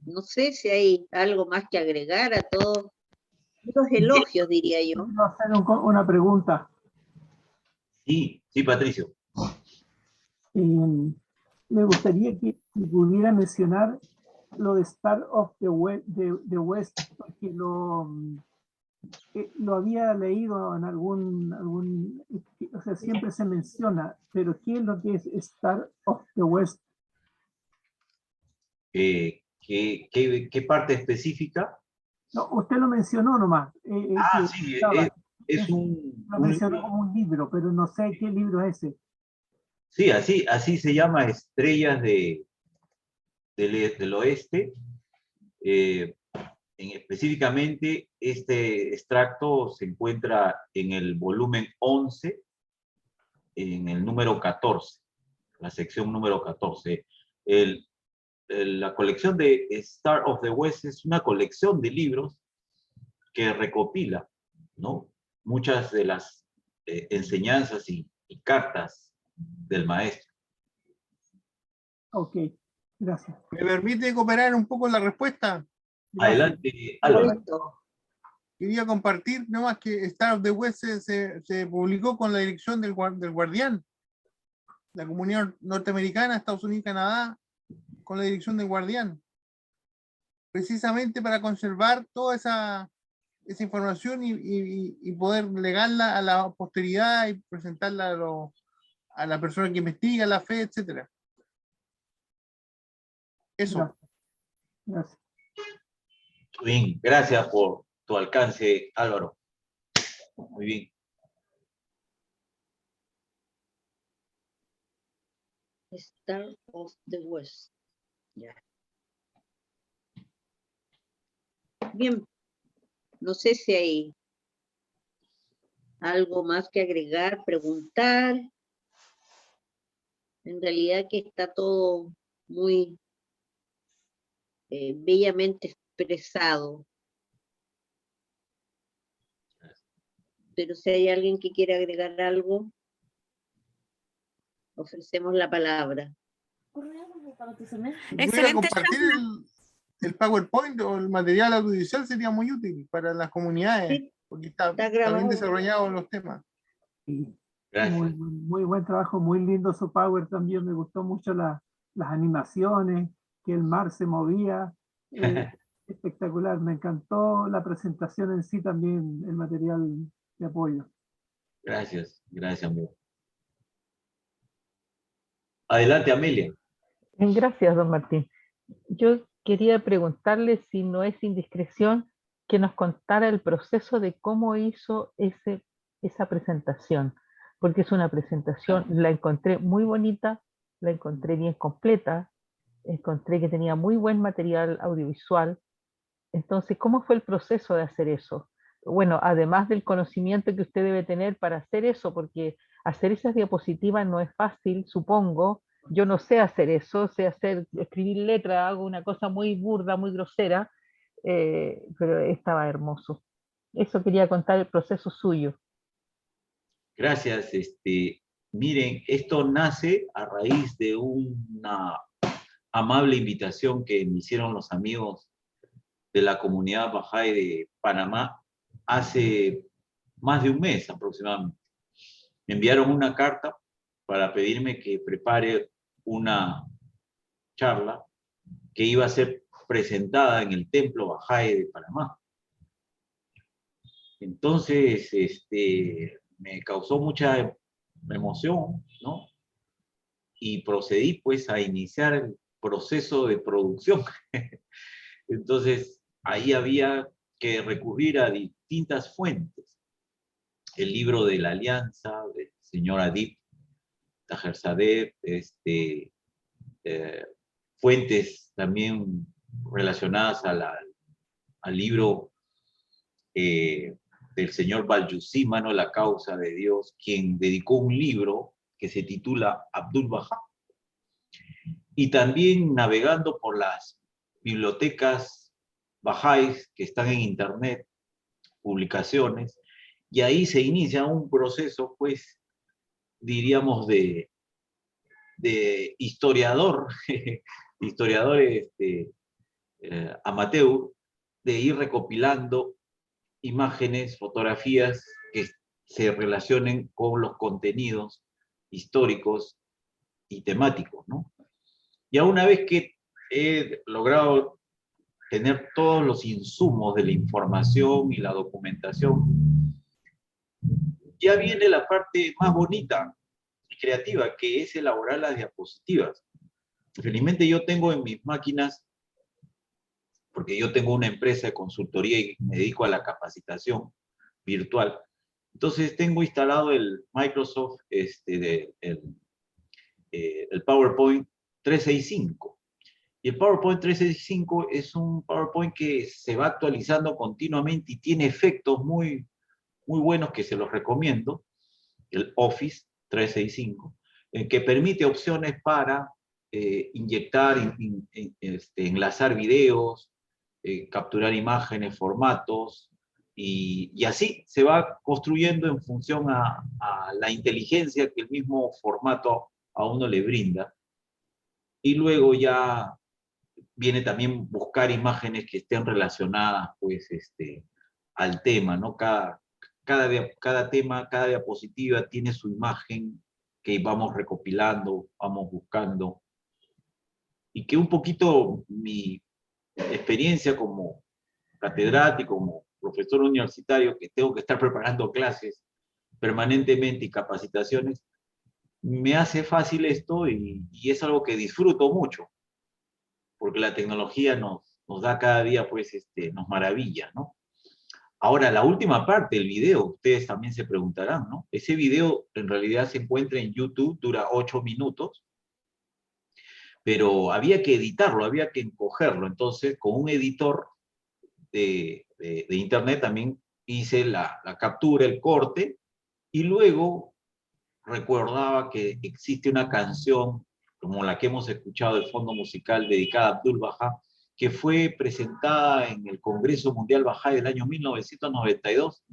No sé si hay algo más que agregar a todos los elogios, diría yo. Quiero hacer una pregunta. Sí, sí, Patricio. Me gustaría que pudiera mencionar lo de Star of the West, porque lo había leído en o sea, siempre se menciona, pero ¿qué es lo que es Star of the West? ¿Qué parte específica? No, usted lo mencionó nomás. Ah, sí, es lo un mencionó libro. como un libro, pero no sé qué libro es ese. Sí, así se llama Estrellas del Oeste. Específicamente, este extracto se encuentra en el volumen 11, en el número 14, la sección número 14. La colección de Star of the West es una colección de libros que recopila, ¿no?, muchas de las enseñanzas y cartas del maestro. Ok, gracias. ¿Me permite cooperar un poco en la respuesta? Gracias. Adelante, Álvaro. Listo. Quería compartir nomás que Star of the West se publicó con la dirección del Guardián, la comunidad norteamericana, Estados Unidos y Canadá, con la dirección del Guardián, precisamente para conservar toda esa información y poder legarla a la posteridad y presentarla a la persona que investiga la fe, etcétera. Eso. Gracias. Gracias. Bien, gracias por tu alcance, Álvaro. Muy bien. Star of the West. Ya. Bien. No sé si hay algo más que agregar, preguntar. En realidad que está todo muy bellamente expresado. Pero si hay alguien que quiere agregar algo, ofrecemos la palabra. Si pudiera compartir el PowerPoint o el material audiovisual sería muy útil para las comunidades, Sí, porque está grabado. bien desarrollado los temas. Gracias. Muy buen trabajo, muy lindo su power también. Me gustó mucho las animaciones, que el mar se movía. Espectacular, me encantó la presentación en sí también, el material de apoyo. Gracias, amigo. Adelante, Amelia. Gracias, don Martín. Yo quería preguntarle, si no es indiscreción, que nos contara el proceso de cómo hizo esa presentación, porque es una presentación, la encontré muy bonita, la encontré bien completa, encontré que tenía muy buen material audiovisual. Entonces, ¿cómo fue el proceso de hacer eso? Bueno, además del conocimiento que usted debe tener para hacer eso, porque hacer esas diapositivas no es fácil, supongo. Yo no sé hacer eso, escribir letras, hago una cosa muy burda, muy grosera, pero estaba hermoso. Eso quería contar, el proceso suyo. Gracias. Miren, esto nace a raíz de una amable invitación que me hicieron los amigos de la comunidad Bahá'í de Panamá hace más de un mes aproximadamente. Me enviaron una carta para pedirme que prepare una charla que iba a ser presentada en el Templo Bahá'í de Panamá. Entonces, me causó mucha emoción, ¿no? Y procedí pues a iniciar el proceso de producción. Entonces, ahí había que recurrir a distintas fuentes. El libro de la Alianza, del señor Adib Tajersadeh, fuentes también relacionadas al libro del señor Balyusí, Mano la Causa de Dios, quien dedicó un libro que se titula Abdul Bahá. Y también navegando por las bibliotecas bahá'ís que están en internet, publicaciones, y ahí se inicia un proceso, pues, diríamos, de historiador, historiador amateur, de ir recopilando imágenes, fotografías que se relacionen con los contenidos históricos y temáticos, ¿no? Ya una vez que he logrado tener todos los insumos de la información y la documentación, ya viene la parte más bonita y creativa, que es elaborar las diapositivas. Felizmente yo tengo en mis máquinas, porque yo tengo una empresa de consultoría y me dedico a la capacitación virtual, entonces tengo instalado el Microsoft, el PowerPoint 365. Y el PowerPoint 365 es un PowerPoint que se va actualizando continuamente y tiene efectos muy buenos que se los recomiendo. El Office 365, que permite opciones para inyectar, enlazar videos, capturar imágenes, formatos, y así se va construyendo en función a la inteligencia que el mismo formato a uno le brinda. Y luego ya viene también buscar imágenes que estén relacionadas, pues, al tema, ¿no? Cada tema, cada diapositiva tiene su imagen que vamos recopilando, vamos buscando. Y que un poquito mi experiencia como catedrático, como profesor universitario, que tengo que estar preparando clases permanentemente y capacitaciones, me hace fácil esto y es algo que disfruto mucho, porque la tecnología nos da cada día, pues, nos maravilla, ¿no? Ahora, la última parte, el video, ustedes también se preguntarán, ¿no? Ese video en realidad se encuentra en YouTube, dura 8 minutos, pero había que editarlo, había que encogerlo. Entonces, con un editor de internet también hice la captura, el corte, y luego recordaba que existe una canción como la que hemos escuchado, el fondo musical dedicada a Abdul Bahá, que fue presentada en el Congreso Mundial Bahá'í del año 1992,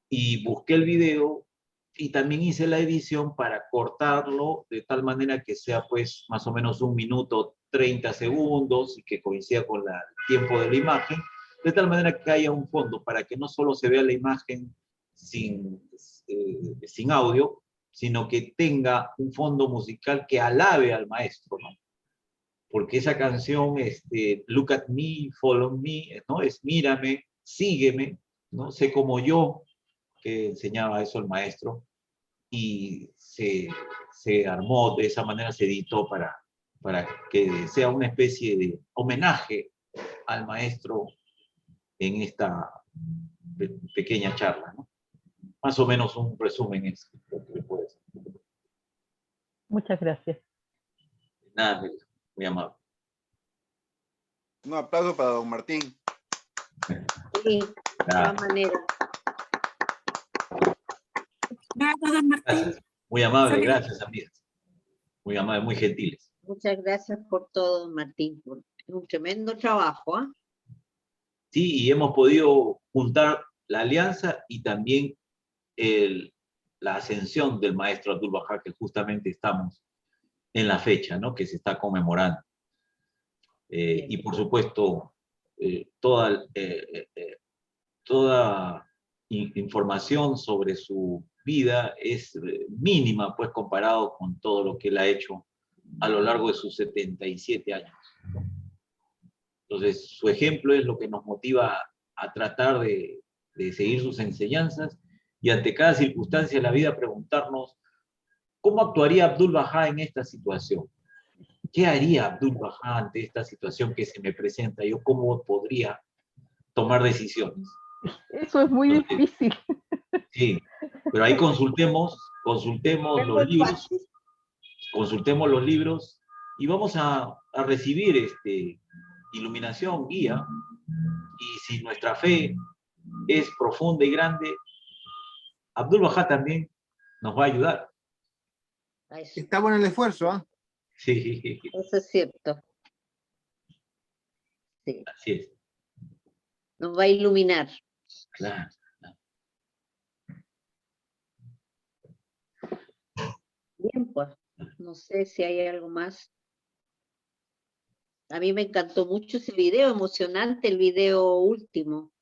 y busqué el video y también hice la edición para cortarlo de tal manera que sea, pues, más o menos 1 minuto 30 segundos y que coincida con el tiempo de la imagen, de tal manera que haya un fondo para que no solo se vea la imagen sin sin audio, sino que tenga un fondo musical que alabe al maestro, ¿no? Porque esa canción, Look at me, follow me, ¿no? Es mírame, sígueme, ¿no? Sé como yo, que enseñaba eso el maestro, y se armó de esa manera, se editó para que sea una especie de homenaje al maestro en esta pequeña charla, ¿no? Más o menos un resumen es lo que le puedo decir. Muchas gracias. Nada, muy amable. Un aplauso para don Martín. Sí, de todas maneras. Gracias, don Martín. Gracias. Muy amable, Sorry. gracias, amigas. Muy amables, muy gentiles. Muchas gracias por todo, Martín. Por un tremendo trabajo, ¿ah? Sí, y hemos podido juntar la alianza y también la ascensión del maestro Abdul Bahá, que justamente estamos en la fecha, ¿no? Que se está conmemorando. Y por supuesto, toda información sobre su vida es mínima, pues comparado con todo lo que él ha hecho a lo largo de sus 77 años. Entonces, su ejemplo es lo que nos motiva a tratar de seguir sus enseñanzas y ante cada circunstancia de la vida preguntarnos, ¿cómo actuaría Abdul Bahá en esta situación? ¿Qué haría Abdul Bahá ante esta situación que se me presenta? ¿Yo cómo podría tomar decisiones? Eso es muy Entonces, difícil. sí, pero ahí consultemos los libros y vamos a recibir iluminación, guía, y si nuestra fe es profunda y grande, Abdul Bahá también nos va a ayudar. Eso, Estamos en el esfuerzo, ¿ah? Sí, eso es cierto. Sí, así es, nos va a iluminar. claro. Bien, pues, no sé si hay algo más. A mí me encantó mucho ese video, emocionante el video último.